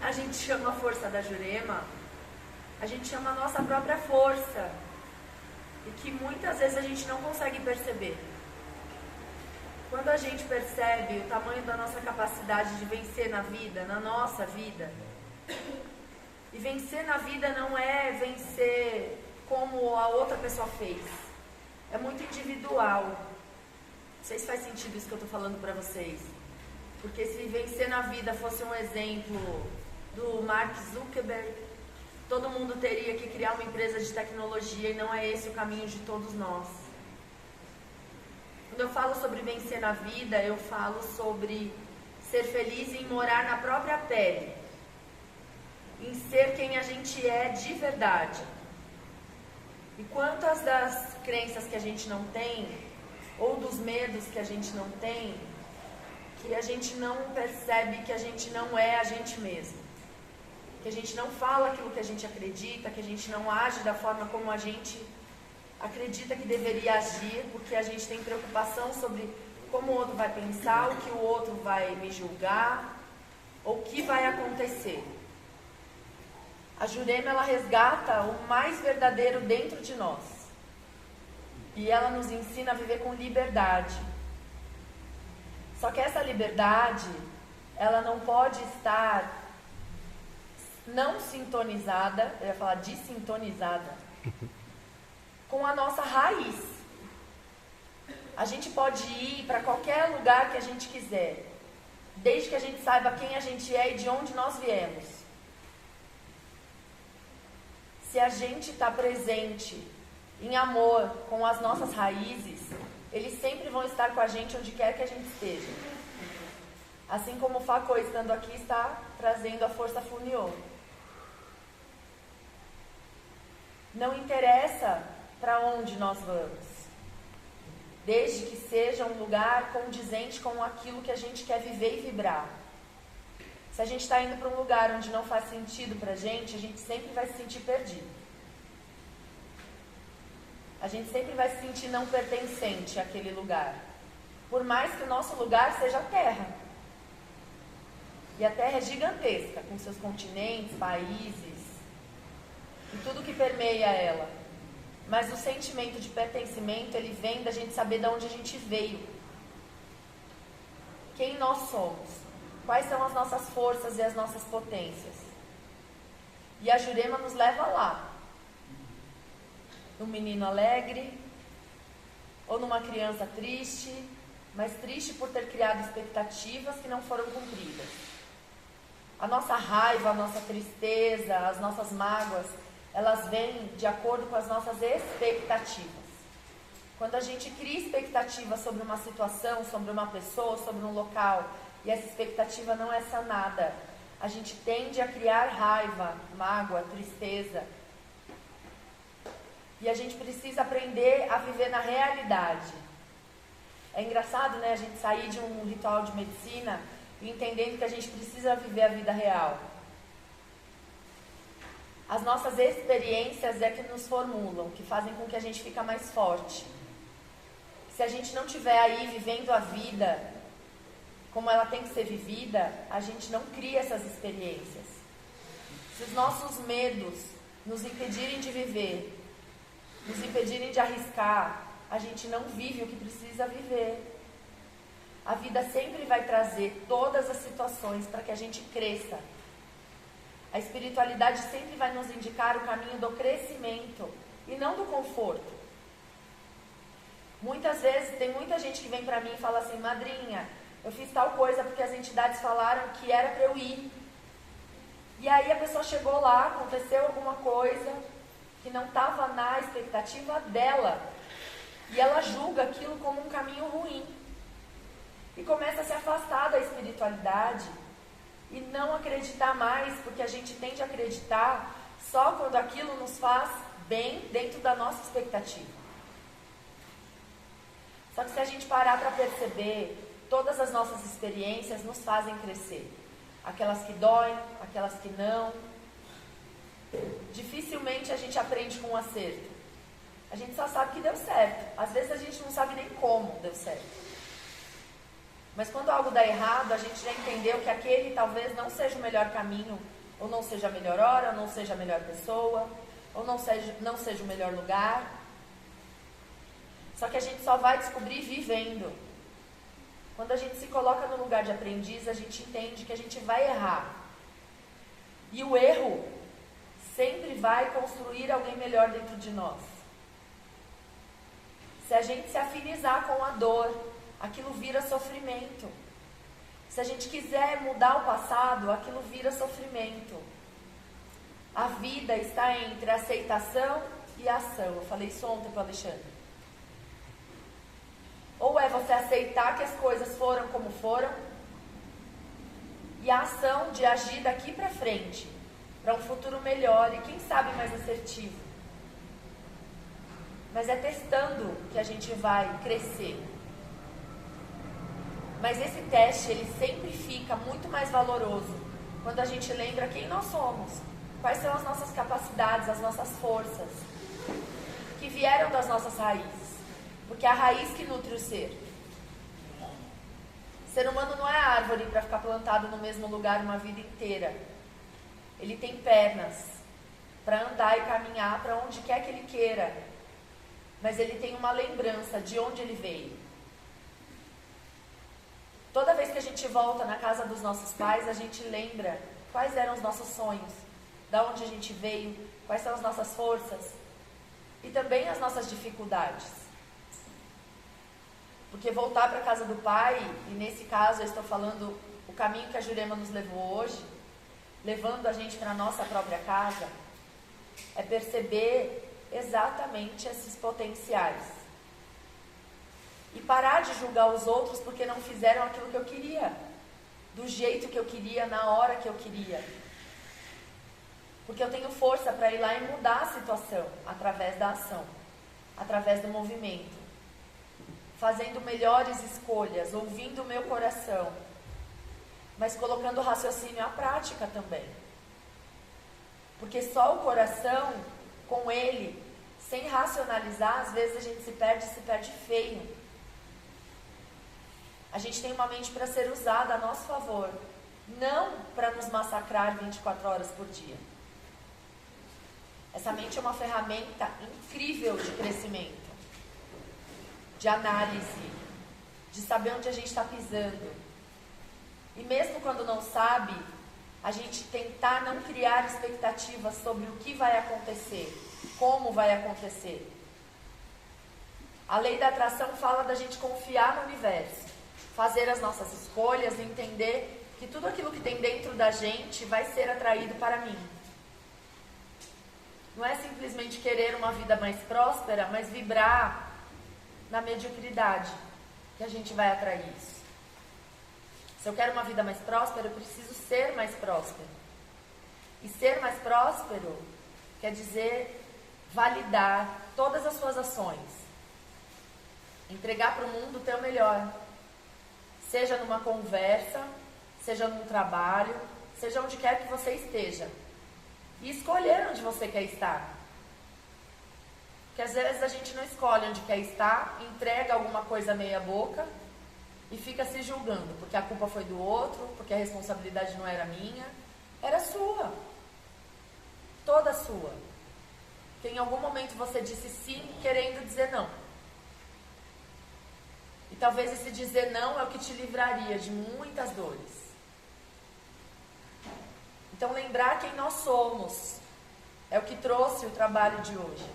a gente chama a força da Jurema, a gente chama a nossa própria força. E que muitas vezes a gente não consegue perceber. Quando a gente percebe o tamanho da nossa capacidade de vencer na vida, na nossa vida, e vencer na vida não é vencer como a outra pessoa fez, é muito individual. Não sei se faz sentido isso que eu estou falando para vocês, porque se vencer na vida fosse um exemplo do Mark Zuckerberg, todo mundo teria que criar uma empresa de tecnologia e não é esse o caminho de todos nós. Quando eu falo sobre vencer na vida, eu falo sobre ser feliz em morar na própria pele, em ser quem a gente é de verdade. E quantas das crenças que a gente não tem, ou dos medos que a gente não tem, que a gente não percebe que a gente não é a gente mesmo. Que a gente não fala aquilo que a gente acredita, que a gente não age da forma como a gente acredita que deveria agir, porque a gente tem preocupação sobre como o outro vai pensar, o que o outro vai me julgar, ou o que vai acontecer. A Jurema, ela resgata o mais verdadeiro dentro de nós. E ela nos ensina a viver com liberdade. Só que essa liberdade, ela não pode estar não sintonizada, eu ia falar desintonizada, com a nossa raiz. A gente pode ir para qualquer lugar que a gente quiser, desde que a gente saiba quem a gente é e de onde nós viemos. Se a gente está presente em amor com as nossas raízes, eles sempre vão estar com a gente onde quer que a gente esteja. Assim como o Facô, estando aqui, está trazendo a força Funiô. Não interessa para onde nós vamos, desde que seja um lugar condizente com aquilo que a gente quer viver e vibrar. Se a gente está indo para um lugar onde não faz sentido para a gente sempre vai se sentir perdido. A gente sempre vai se sentir não pertencente àquele lugar, por mais que o nosso lugar seja a Terra. E a Terra é gigantesca, com seus continentes, países e tudo que permeia ela. Mas o sentimento de pertencimento, ele vem da gente saber de onde a gente veio. Quem nós somos. Quais são as nossas forças e as nossas potências. E a Jurema nos leva lá. Num menino alegre, ou numa criança triste, mas triste por ter criado expectativas que não foram cumpridas. A nossa raiva, a nossa tristeza, as nossas mágoas, elas vêm de acordo com as nossas expectativas. Quando a gente cria expectativa sobre uma situação, sobre uma pessoa, sobre um local, e essa expectativa não é sanada, a gente tende a criar raiva, mágoa, tristeza. E a gente precisa aprender a viver na realidade. É engraçado, né, a gente sair de um ritual de medicina e entendendo que a gente precisa viver a vida real. As nossas experiências é que nos formulam, que fazem com que a gente fique mais forte. Se a gente não estiver aí vivendo a vida como ela tem que ser vivida, a gente não cria essas experiências. Se os nossos medos nos impedirem de viver, nos impedirem de arriscar, a gente não vive o que precisa viver. A vida sempre vai trazer todas as situações para que a gente cresça. A espiritualidade sempre vai nos indicar o caminho do crescimento e não do conforto. Muitas vezes tem muita gente que vem para mim e fala assim: madrinha, eu fiz tal coisa porque as entidades falaram que era para eu ir. E aí a pessoa chegou lá, aconteceu alguma coisa que não estava na expectativa dela. E ela julga aquilo como um caminho ruim. E começa a se afastar da espiritualidade e não acreditar mais, porque a gente tende a acreditar só quando aquilo nos faz bem dentro da nossa expectativa. Só que se a gente parar para perceber, todas as nossas experiências nos fazem crescer. Aquelas que doem, aquelas que não. Dificilmente a gente aprende com um acerto. A gente só sabe que deu certo. Às vezes a gente não sabe nem como deu certo. Mas quando algo dá errado, a gente já entendeu que aquele talvez não seja o melhor caminho, ou não seja a melhor hora, ou não seja a melhor pessoa, ou não seja o melhor lugar. Só que a gente só vai descobrir vivendo. Quando a gente se coloca no lugar de aprendiz, a gente entende que a gente vai errar. E o erro sempre vai construir alguém melhor dentro de nós. Se a gente se afinizar com a dor, aquilo vira sofrimento. Se a gente quiser mudar o passado, aquilo vira sofrimento. A vida está entre aceitação e ação. Eu falei isso ontem para o Alexandre. Ou é você aceitar que as coisas foram como foram, e a ação de agir daqui para frente, para um futuro melhor e quem sabe mais assertivo. Mas é testando que a gente vai crescer. Mas esse teste, ele sempre fica muito mais valoroso quando a gente lembra quem nós somos, quais são as nossas capacidades, as nossas forças, que vieram das nossas raízes. Porque é a raiz que nutre o ser. O ser humano não é árvore para ficar plantado no mesmo lugar uma vida inteira. Ele tem pernas para andar e caminhar para onde quer que ele queira. Mas ele tem uma lembrança de onde ele veio. Toda vez que a gente volta na casa dos nossos pais, a gente lembra quais eram os nossos sonhos, da onde a gente veio, quais são as nossas forças e também as nossas dificuldades. Porque voltar para a casa do pai, e nesse caso eu estou falando o caminho que a Jurema nos levou hoje, levando a gente para a nossa própria casa, é perceber exatamente esses potenciais. E parar de julgar os outros porque não fizeram aquilo que eu queria, do jeito que eu queria, na hora que eu queria. Porque eu tenho força para ir lá e mudar a situação, através da ação, através do movimento. Fazendo melhores escolhas, ouvindo o meu coração, mas colocando o raciocínio à prática também. Porque só o coração, com ele, sem racionalizar, às vezes a gente se perde feio. A gente tem uma mente para ser usada a nosso favor, não para nos massacrar 24 horas por dia. Essa mente é uma ferramenta incrível de crescimento, de análise, de saber onde a gente está pisando. E mesmo quando não sabe, a gente tentar não criar expectativas sobre o que vai acontecer, como vai acontecer. A lei da atração fala da gente confiar no universo, fazer as nossas escolhas e entender que tudo aquilo que tem dentro da gente vai ser atraído para mim. Não é simplesmente querer uma vida mais próspera, mas vibrar na mediocridade, que a gente vai atrair isso. Se eu quero uma vida mais próspera, eu preciso ser mais próspero. E ser mais próspero quer dizer validar todas as suas ações. Entregar para o mundo o teu melhor. Seja numa conversa, seja num trabalho, seja onde quer que você esteja. E escolher onde você quer estar. Porque às vezes a gente não escolhe onde quer estar, entrega alguma coisa meia boca e fica se julgando, porque a culpa foi do outro, porque a responsabilidade não era minha, era sua. Toda sua. Porque em algum momento você disse sim, querendo dizer não. E talvez esse dizer não é o que te livraria de muitas dores. Então lembrar quem nós somos é o que trouxe o trabalho de hoje.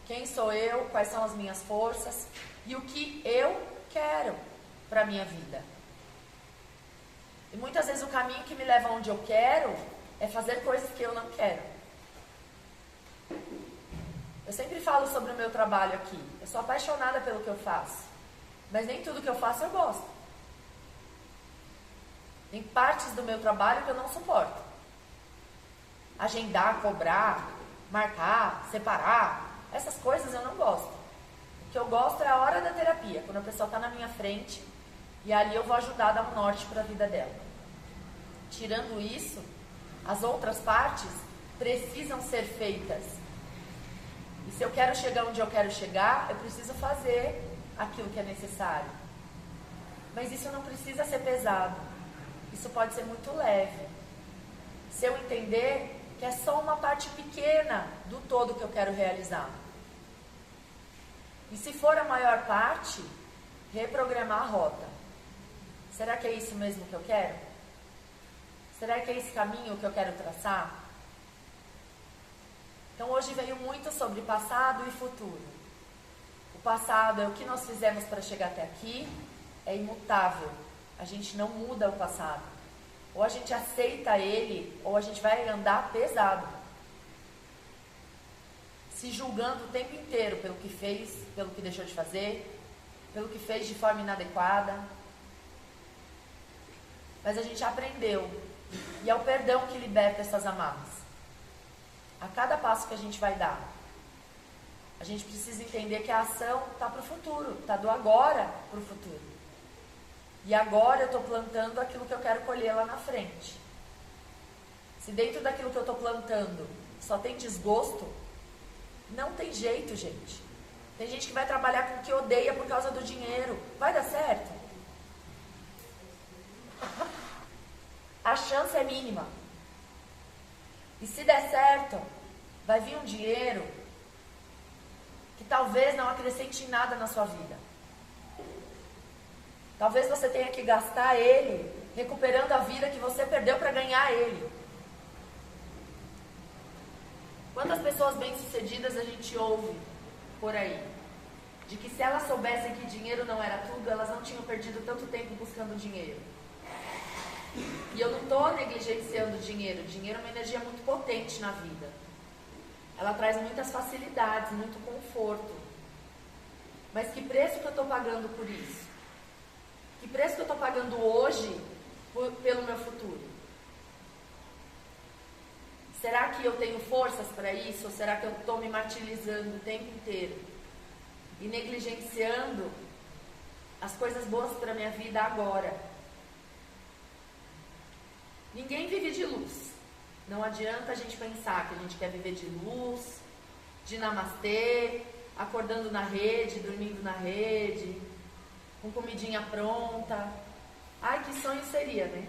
Quem sou eu, quais são as minhas forças e o que eu quero para a minha vida. E muitas vezes o caminho que me leva onde eu quero é fazer coisas que eu não quero. Eu sempre falo sobre o meu trabalho aqui. Eu sou apaixonada pelo que eu faço, mas nem tudo que eu faço eu gosto. Tem partes do meu trabalho que eu não suporto. Agendar, cobrar, marcar, separar, essas coisas eu não gosto. O que eu gosto é a hora da terapia, quando a pessoa está na minha frente e ali eu vou ajudar a dar um norte para a vida dela. Tirando isso, as outras partes precisam ser feitas. E se eu quero chegar onde eu quero chegar, eu preciso fazer aquilo que é necessário. Mas isso não precisa ser pesado. Isso pode ser muito leve. Se eu entender que é só uma parte pequena do todo que eu quero realizar. E se for a maior parte, reprogramar a rota. Será que é isso mesmo que eu quero? Será que é esse caminho que eu quero traçar? Então hoje veio muito sobre passado e futuro. O passado é o que nós fizemos para chegar até aqui, é imutável. A gente não muda o passado. Ou a gente aceita ele, ou a gente vai andar pesado. Se julgando o tempo inteiro pelo que fez, pelo que deixou de fazer, pelo que fez de forma inadequada. Mas a gente aprendeu. E é o perdão que liberta essas amarras. A cada passo que a gente vai dar, a gente precisa entender que a ação está para o futuro, está do agora para o futuro. E agora eu estou plantando aquilo que eu quero colher lá na frente. Se dentro daquilo que eu estou plantando só tem desgosto, não tem jeito, gente. Tem gente que vai trabalhar com o que odeia por causa do dinheiro. Vai dar certo? A chance é mínima. E se der certo, vai vir um dinheiro que talvez não acrescente nada na sua vida. Talvez você tenha que gastar ele recuperando a vida que você perdeu para ganhar ele. Quantas pessoas bem-sucedidas a gente ouve por aí? De que se elas soubessem que dinheiro não era tudo, elas não tinham perdido tanto tempo buscando dinheiro. E eu não estou negligenciando o dinheiro. O dinheiro é uma energia muito potente na vida. Ela traz muitas facilidades, muito conforto. Mas que preço que eu estou pagando por isso? Que preço que eu estou pagando hoje pelo meu futuro? Será que eu tenho forças para isso? Ou será que eu estou me martirizando o tempo inteiro? E negligenciando as coisas boas para a minha vida agora? Ninguém vive de luz. Não adianta a gente pensar que a gente quer viver de luz, de namastê, acordando na rede, dormindo na rede, com comidinha pronta. Ai, que sonho seria, né?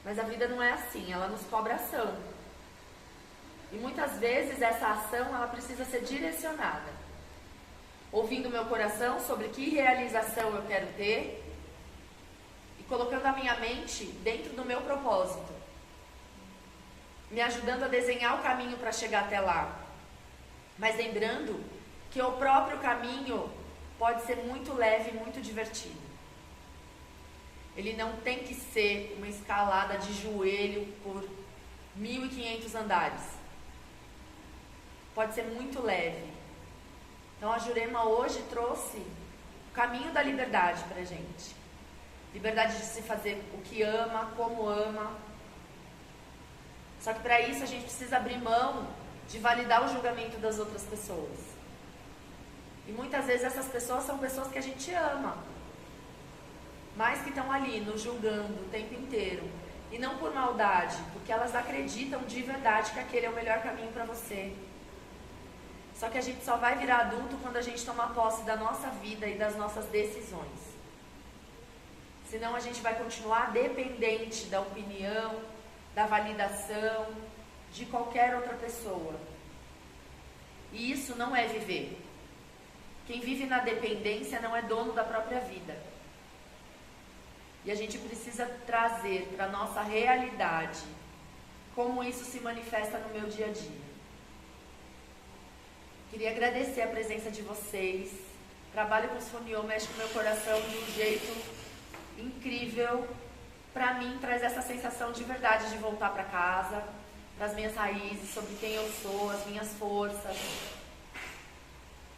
Mas a vida não é assim, ela nos cobra ação. E muitas vezes essa ação, ela precisa ser direcionada. Ouvindo meu coração sobre que realização eu quero ter, e colocando a minha mente dentro do meu propósito, me ajudando a desenhar o caminho para chegar até lá. Mas lembrando que o próprio caminho pode ser muito leve e muito divertido. Ele não tem que ser uma escalada de joelho por 1.500 andares. Pode ser muito leve. Então a Jurema hoje trouxe o caminho da liberdade para a gente. Liberdade de se fazer o que ama, como ama. Só que para isso a gente precisa abrir mão de validar o julgamento das outras pessoas. E muitas vezes essas pessoas são pessoas que a gente ama, mas que estão ali nos julgando o tempo inteiro. E não por maldade, porque elas acreditam de verdade que aquele é o melhor caminho para você. Só que a gente só vai virar adulto quando a gente toma posse da nossa vida e das nossas decisões. Senão a gente vai continuar dependente da opinião, da validação de qualquer outra pessoa. E isso não é viver. Quem vive na dependência não é dono da própria vida. E a gente precisa trazer para a nossa realidade como isso se manifesta no meu dia a dia. Queria agradecer a presença de vocês. Trabalho com Sfoniô, mexe com o meu coração de um jeito incrível. Para mim, traz essa sensação de verdade de voltar para casa, para as minhas raízes, sobre quem eu sou, as minhas forças.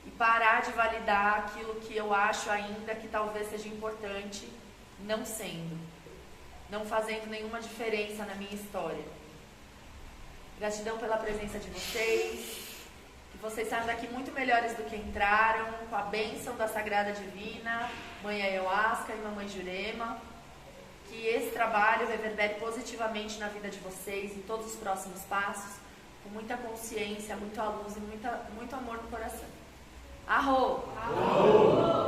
E parar de validar aquilo que eu acho ainda que talvez seja importante, não sendo. Não fazendo nenhuma diferença na minha história. Gratidão pela presença de vocês. Que vocês saiam daqui muito melhores do que entraram, com a bênção da Sagrada Divina, Mãe Ayahuasca e Mamãe Jurema. Que esse trabalho reverbere positivamente na vida de vocês, em todos os próximos passos, com muita consciência, muita luz e muito amor no coração. Arro! Arro!